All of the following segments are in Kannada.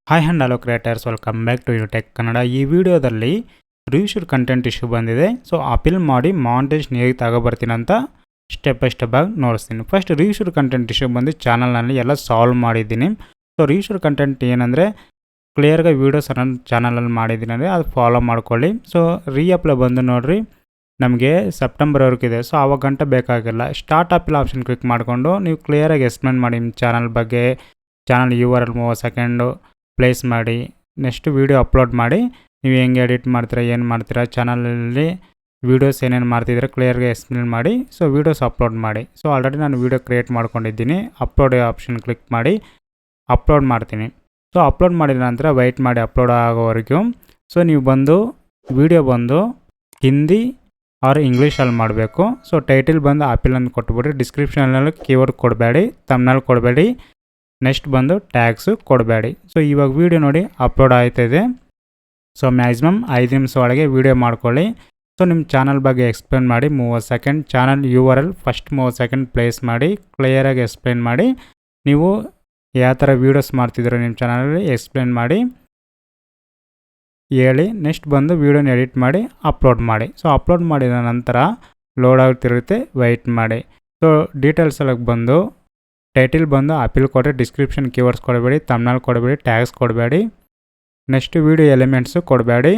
Hi and hello creators, welcome back to YouTech Kannada. ಈ ವಿಡಿಯೋದಲ್ಲಿ ರಿವ್ಯೂಡ್ ಕಂಟೆಂಟ್ ಇಶ್ಯೂ ಬಂದಿದೆ. ಸೊ ಅಪೀಲ್ ಮಾಡಿ ಮಾನಿಟೈಸೇಷನ್ ಹೇಗೆ ತಗೊಬರ್ತೀನಿ ಅಂತ ಸ್ಟೆಪ್ ಬೈ ಸ್ಟೆಪ್ ಆಗಿ ನೋಡಿಸ್ತೀನಿ. ಫಸ್ಟ್ ರಿವ್ಯೂಡ್ ಕಂಟೆಂಟ್ ಇಶ್ಯೂ ಬಂದು ಚಾನಲ್ನಲ್ಲಿ ಎಲ್ಲ ಸಾಲ್ವ್ ಮಾಡಿದ್ದೀನಿ. ಸೊ ರಿವ್ಯೂಡ್ ಕಂಟೆಂಟ್ ಏನಂದರೆ ಕ್ಲಿಯರ್ಗೆ ವೀಡಿಯೋಸ್ ನನ್ನ ಚಾನಲಲ್ಲಿ ಮಾಡಿದ್ದೀನಿ ಅಂದರೆ ಅದು ಫಾಲೋ ಮಾಡ್ಕೊಳ್ಳಿ. ಸೊ ಅಪ್ಲೈ ಬಂದು ನೋಡಿರಿ, ನಮಗೆ ಸೆಪ್ಟೆಂಬರ್ವರೆಗೂ ಇದೆ. ಸೊ ಆವಾಗ ಗಂಟೆ ಬೇಕಾಗಿಲ್ಲ. ಸ್ಟಾರ್ಟ್ ಅಪೀಲ್ ಆಪ್ಷನ್ ಕ್ಲಿಕ್ ಮಾಡಿಕೊಂಡು ನೀವು ಕ್ಲಿಯರಾಗಿ ಎಕ್ಸ್ಪ್ಲೇನ್ ಮಾಡಿ ನಿಮ್ಮ ಚಾನಲ್ ಬಗ್ಗೆ, ಚಾನಲ್ URL 30 ಸೆಕೆಂಡು ಪ್ಲೇಸ್ ಮಾಡಿ, ನೆಕ್ಸ್ಟ್ ವೀಡಿಯೋ ಅಪ್ಲೋಡ್ ಮಾಡಿ, ನೀವು ಹೆಂಗೆ ಎಡಿಟ್ ಮಾಡ್ತೀರಾ, ಏನು ಮಾಡ್ತೀರಾ, ಚಾನಲಲ್ಲಿ ವೀಡಿಯೋಸ್ ಏನೇನು ಮಾಡ್ತಿದ್ದೀರಾ ಕ್ಲಿಯರ್ಗೆ ಎಕ್ಸ್ಪ್ಲೇನ್ ಮಾಡಿ. ಸೊ ವೀಡಿಯೋಸ್ ಅಪ್ಲೋಡ್ ಮಾಡಿ. ಸೊ ಆಲ್ರೆಡಿ ನಾನು ವೀಡಿಯೋ ಕ್ರಿಯೇಟ್ ಮಾಡ್ಕೊಂಡಿದ್ದೀನಿ. ಅಪ್ಲೋಡ್ ಆಪ್ಷನ್ ಕ್ಲಿಕ್ ಮಾಡಿ ಅಪ್ಲೋಡ್ ಮಾಡ್ತೀನಿ. ಸೊ ಅಪ್ಲೋಡ್ ಮಾಡಿದ ನಂತರ ವೆಯ್ಟ್ ಮಾಡಿ ಅಪ್ಲೋಡ್ ಆಗೋವರೆಗೂ. ಸೊ ನೀವು ಬಂದು ವೀಡಿಯೋ ಬಂದು ಹಿಂದಿ ಆರ್ ಇಂಗ್ಲೀಷಲ್ಲಿ ಮಾಡಬೇಕು. ಸೊ ಟೈಟಲ್ ಬಂದು ಅಪೀಲ್ ಅಂತ ಕೊಟ್ಬಿಡ್ರಿ. ಡಿಸ್ಕ್ರಿಪ್ಷನಲ್ಲಿ ಕೀವರ್ಡ್ ಕೊಡಬೇಡಿ, ತಮ್ನಲ್ಲಿ ಕೊಡಬೇಡಿ, ನೆಕ್ಸ್ಟ್ ಬಂದು ಟ್ಯಾಗ್ಸು ಕೊಡಬೇಡಿ. ಸೊ ಇವಾಗ ವೀಡಿಯೋ ನೋಡಿ ಅಪ್ಲೋಡ್ ಆಯ್ತಿದೆ. ಸೊ ಮ್ಯಾಕ್ಸಿಮಮ್ 5 ನಿಮಿಷ ಒಳಗೆ ವೀಡಿಯೋ ಮಾಡ್ಕೊಳ್ಳಿ. ಸೊ ನಿಮ್ಮ ಚಾನಲ್ ಬಗ್ಗೆ ಎಕ್ಸ್ಪ್ಲೇನ್ ಮಾಡಿ 30 second. Channel URL first 30 second place ಮಾಡಿ, ಕ್ಲಿಯರಾಗಿ ಎಕ್ಸ್ಪ್ಲೇನ್ ಮಾಡಿ, ನೀವು ಯಾವ ಥರ ವೀಡಿಯೋಸ್ ಮಾಡ್ತಿದ್ದೀರೋ ನಿಮ್ಮ ಚಾನಲಲ್ಲಿ ಎಕ್ಸ್ಪ್ಲೇನ್ ಮಾಡಿ ಹೇಳಿ. ನೆಕ್ಸ್ಟ್ ಬಂದು ವೀಡಿಯೋನ ಎಡಿಟ್ ಮಾಡಿ ಅಪ್ಲೋಡ್ ಮಾಡಿ. ಸೊ ಅಪ್ಲೋಡ್ ಮಾಡಿದ ನಂತರ ಲೋಡ್ ಆಗ್ತಿರುತ್ತೆ, ವೆಯ್ಟ್ ಮಾಡಿ. ಸೊ ಡೀಟೇಲ್ಸ್ ಎಲ್ಲ ಬಂದು ಟೈಟಲ್ ಬಂದು ಅಪೀಲ್ ಕೊಟ್ಟರೆ ಡಿಸ್ಕ್ರಿಪ್ಷನ್ ಕೀವರ್ಡ್ಸ್ ಕೊಡಬೇಡಿ, ತಮ್ನಲ್ಲಿ ಕೊಡಬೇಡಿ, ಟ್ಯಾಗ್ಸ್ ಕೊಡಬೇಡಿ, ನೆಕ್ಸ್ಟ್ ವೀಡಿಯೋ ಎಲಿಮೆಂಟ್ಸು ಕೊಡಬೇಡಿ.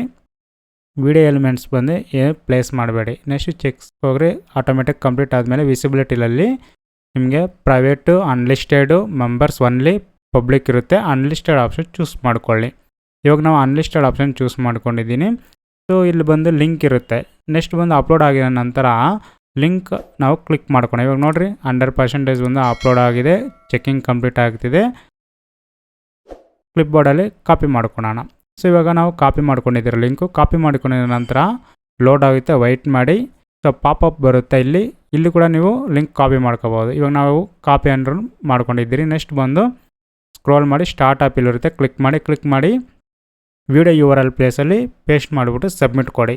ವೀಡಿಯೋ ಎಲಿಮೆಂಟ್ಸ್ ಬಂದು ಪ್ಲೇಸ್ ಮಾಡಬೇಡಿ. ನೆಕ್ಸ್ಟ್ ಚೆಕ್ಸ್ ಹೋಗ್ರಿ. ಆಟೋಮೆಟಿಕ್ ಕಂಪ್ಲೀಟ್ ಆದಮೇಲೆ ವಿಸಿಬಿಲಿಟಿಲಲ್ಲಿ ನಿಮಗೆ ಪ್ರೈವೇಟು, ಅನ್ಲಿಸ್ಟೆಡು, ಮೆಂಬರ್ಸ್ ಒನ್ಲಿ, ಪಬ್ಲಿಕ್ ಇರುತ್ತೆ. ಅನ್ಲಿಸ್ಟೆಡ್ ಆಪ್ಷನ್ ಚೂಸ್ ಮಾಡ್ಕೊಳ್ಳಿ. ಇವಾಗ ನಾವು ಅನ್ಲಿಸ್ಟೆಡ್ ಆಪ್ಷನ್ ಚೂಸ್ ಮಾಡ್ಕೊಂಡಿದ್ದೀನಿ. ಸೊ ಇಲ್ಲಿ ಬಂದು ಲಿಂಕ್ ಇರುತ್ತೆ. ನೆಕ್ಸ್ಟ್ ಬಂದು ಅಪ್ಲೋಡ್ ಆಗಿದ ನಂತರ ಲಿಂಕ್ ನಾವು ಕ್ಲಿಕ್ ಮಾಡ್ಕೊಳ್ಳೋಣ. ಇವಾಗ ನೋಡಿರಿ 100% ಬಂದು ಅಪ್ಲೋಡ್ ಆಗಿದೆ, ಚೆಕಿಂಗ್ ಕಂಪ್ಲೀಟ್ ಆಗ್ತಿದೆ. ಕ್ಲಿಪ್ ಬೋರ್ಡಲ್ಲಿ ಕಾಪಿ ಮಾಡ್ಕೊಳ್ಳೋಣ. ಸೊ ಇವಾಗ ನಾವು ಕಾಪಿ ಮಾಡ್ಕೊಂಡಿದ್ದೀರ ಲಿಂಕು. ಕಾಪಿ ಮಾಡ್ಕೊಂಡಿದ ನಂತರ ಲೋಡ್ ಆಗುತ್ತೆ, ವೆಯ್ಟ್ ಮಾಡಿ. ಸೊ ಪಾಪಪ್ ಬರುತ್ತೆ. ಇಲ್ಲಿ ಕೂಡ ನೀವು ಲಿಂಕ್ ಕಾಪಿ ಮಾಡ್ಕೋಬೋದು. ಇವಾಗ ನಾವು ಕಾಪಿ ಅಂಡ್ರೂ ಮಾಡ್ಕೊಂಡಿದ್ದೀರಿ. ನೆಕ್ಸ್ಟ್ ಬಂದು ಸ್ಕ್ರೋಲ್ ಮಾಡಿ ಸ್ಟಾರ್ಟ್ ಅಪೀಲ್ ಇರುತ್ತೆ, ಕ್ಲಿಕ್ ಮಾಡಿ ವಿಡಿಯೋ URL ಪ್ಲೇಸಲ್ಲಿ ಪೇಸ್ಟ್ ಮಾಡಿಬಿಟ್ಟು ಸಬ್ಮಿಟ್ ಕೊಡಿ.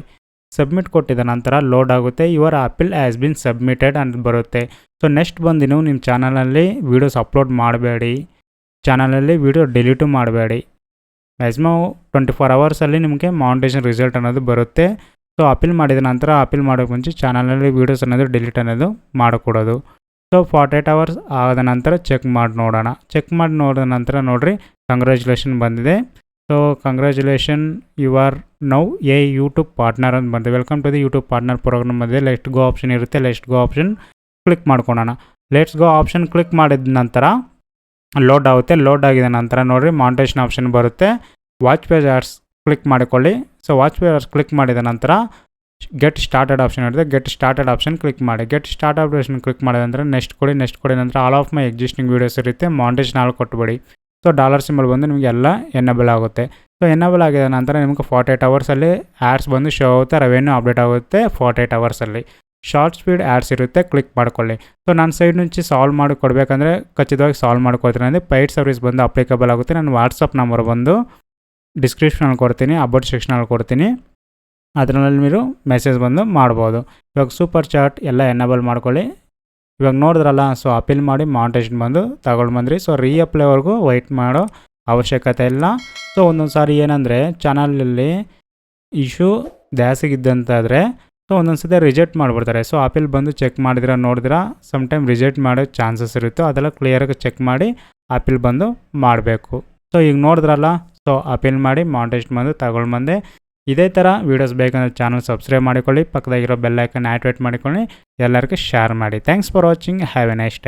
ಸಬ್ಮಿಟ್ ಕೊಟ್ಟಿದ ನಂತರ ಲೋಡ್ ಆಗುತ್ತೆ. Your appeal has been submitted ಅಂತ ಬರುತ್ತೆ. ಸೊ ನೆಕ್ಸ್ಟ್ ಬಂದು ನೀವು ನಿಮ್ಮ ಚಾನಲಲ್ಲಿ ವೀಡಿಯೋಸ್ ಅಪ್ಲೋಡ್ ಮಾಡಬೇಡಿ, ಚಾನಲಲ್ಲಿ ವೀಡಿಯೋ ಡಿಲೀಟು ಮಾಡಬೇಡಿ. ಮ್ಯಾಕ್ಸಿಮಮ್ 24 ಅವರ್ಸಲ್ಲಿ ನಿಮಗೆ ಮಾನಿಟೈಸೇಷನ್ ರಿಸಲ್ಟ್ ಅನ್ನೋದು ಬರುತ್ತೆ. ಸೊ ಅಪೀಲ್ ಮಾಡಿದ ನಂತರ ಅಪೀಲ್ ಮಾಡೋಕ್ಕೆ ಮುಂಚೆ ಚಾನಲಲ್ಲಿ ವೀಡಿಯೋಸ್ ಅನ್ನೋದು ಡಿಲೀಟ್ ಅನ್ನೋದು ಮಾಡಿಕೊಡೋದು. ಸೊ 48 ಅವರ್ಸ್ ಆದ ನಂತರ ಚೆಕ್ ಮಾಡಿ ನೋಡೋಣ. ಚೆಕ್ ಮಾಡಿ ನೋಡಿದ ನಂತರ ನೋಡಿರಿ ಕಂಗ್ರ್ಯಾಚುಲೇಷನ್ ಬಂದಿದೆ. So congratulation, you are now a YouTube partner ಅಂತ ಬಂದಿದೆ. Welcome to the YouTube partner programme ಬಂದಿದೆ. ಲೆಟ್ಸ್ ಗೋ ಆಪ್ಷನ್ ಇರುತ್ತೆ. ಲೆಟ್ಸ್ ಗೋ ಆಪ್ಷನ್ ಕ್ಲಿಕ್ ಮಾಡ್ಕೊಳ್ಳೋಣ. ಲೆಟ್ಸ್ ಗೋ ಆಪ್ಷನ್ ಕ್ಲಿಕ್ ಮಾಡಿದ ನಂತರ ಲೋಡ್ ಆಗುತ್ತೆ. ಲೋಡ್ ಆಗಿದ ನಂತರ ನೋಡಿರಿ ಮಾನಿಟೈಸೇಷನ್ ಆಪ್ಷನ್ ಬರುತ್ತೆ. ವಾಚ್ ಪೇಜ್ ಆಡ್ಸ್ ಕ್ಲಿಕ್ ಮಾಡಿಕೊಳ್ಳಿ. So watch page ads click ಮಾಡಿದ ನಂತರ ಗೆಟ್ ಸ್ಟಾರ್ಟೆಡ್ ಆಪ್ಷನ್ ಇರುತ್ತೆ. ಗೆಟ್ ಸ್ಟಾರ್ಟೆಡ್ ಆಪ್ಷನ್ ಕ್ಲಿಕ್ ಮಾಡಿ. ಗೆಟ್ ಸ್ಟಾರ್ಟ್ ಆಪ್ಷನ್ ಕ್ಲಿಕ್ ಮಾಡಿದ ನಂತರ ನೆಕ್ಸ್ಟ್ ಕೊಡಿ ನಂತರ all of my existing videos ಇರುತ್ತೆ, ಮಾನಿಟೈಸೇಷನ್ ಆಲ್ ಕೊಟ್ಬಿಡಿ. ಸೊ $ಸಿಂಬಲ್ ಬಂದು ನಿಮಗೆ ಎಲ್ಲ ಎನೇಬಲ್ ಆಗುತ್ತೆ. ಸೊ ಎನೇಬಲ್ ಆಗಿದ ನಂತರ ನಿಮಗೆ 48 ಅವರ್ಸಲ್ಲಿ ಆ್ಯಡ್ಸ್ ಬಂದು ಶೋ ಆಗುತ್ತೆ, ರೆವೆನ್ಯೂ ಅಪ್ಡೇಟ್ ಆಗುತ್ತೆ 48 ಅವರ್ಸಲ್ಲಿ. ಶಾರ್ಟ್ ಸ್ಪೀಡ್ ಆ್ಯಡ್ಸ್ ಇರುತ್ತೆ, ಕ್ಲಿಕ್ ಮಾಡ್ಕೊಳ್ಳಿ. ಸೊ ನನ್ನ ಸೈಡ್ నుంచి ಸಾಲ್ವ್ ಮಾಡಿ ಕೊಡಬೇಕಂದ್ರೆ ಖಚಿತವಾಗಿ ಸಾಲ್ವ್ ಮಾಡ್ಕೊಳ್ತೀನಿ. ಅಂದರೆ ಪೈಡ್ ಸರ್ವಿಸ್ ಬಂದು ಅಪ್ಲಿಕಬಲ್ ಆಗುತ್ತೆ. ನಾನು ವಾಟ್ಸಪ್ ನಂಬರ್ ಬಂದು ಡಿಸ್ಕ್ರಿಪ್ಷನಲ್ಲಿ ಕೊಡ್ತೀನಿ, ಅಬೌಟ್ ಸೆಕ್ಷನಲ್ಲಿ ಕೊಡ್ತೀನಿ, ಅದರಲ್ಲಿ ನೀವು ಮೆಸೇಜ್ ಬಂದು ಮಾಡ್ಬೋದು. ಇವಾಗ ಸೂಪರ್ ಚಾಟ್ ಎಲ್ಲ ಎನೇಬಲ್ ಮಾಡ್ಕೊಳ್ಳಿ. ಇವಾಗ ನೋಡಿದ್ರಲ್ಲ, ಸೊ ಅಪೀಲ್ ಮಾಡಿ ಮಾನಿಟೈಸೇಷನ್ ಬಂದು ತಗೊಂಡು ಬಂದ್ರಿ. ಸೊ ಅಪ್ಲೈವರೆಗೂ ವೆಯ್ಟ್ ಮಾಡೋ ಅವಶ್ಯಕತೆ ಇಲ್ಲ. ಸೊ ಒಂದೊಂದು ಸಾರಿ ಏನಂದರೆ ಚಾನಲಲ್ಲಿ ಇಶ್ಯೂ ಜಾಸ್ತಿಗಿದ್ದಂತಾದರೆ ಸೊ ಒಂದೊಂದು ಸತಿ ರಿಜೆಕ್ಟ್ ಮಾಡಿಬಿಡ್ತಾರೆ. ಸೊ ಅಪೀಲ್ ಬಂದು ಚೆಕ್ ಮಾಡಿದ್ರೆ ನೋಡಿದ್ರೆ ಸಮ್ಟೈಮ್ ರಿಜೆಕ್ಟ್ ಮಾಡೋ ಚಾನ್ಸಸ್ ಇರುತ್ತೆ. ಅದೆಲ್ಲ ಕ್ಲಿಯರಾಗಿ ಚೆಕ್ ಮಾಡಿ ಅಪೀಲ್ ಬಂದು ಮಾಡಬೇಕು. ಸೊ ಈಗ ನೋಡಿದ್ರಲ್ಲ, ಸೊ ಅಪೀಲ್ ಮಾಡಿ ಮಾನಿಟೈಸೇಷನ್ ಬಂದು ತಗೊಂಡು ಬಂದೆ. ಇದೇ ಥರ ವೀಡಿಯೋಸ್ ಬೇಕಂದ್ರೆ ಚಾನಲ್ ಸಬ್ಸ್ಕ್ರೈಬ್ ಮಾಡಿಕೊಳ್ಳಿ, ಪಕ್ಕದಾಗಿರೋ ಬೆಲ್ ಐಕನ್ ಆಕ್ಟಿವೇಟ್ ಮಾಡಿಕೊಳ್ಳಿ, ಎಲ್ಲರಿಗೂ ಶೇರ್ ಮಾಡಿ. Thanks for watching. Have A nice day.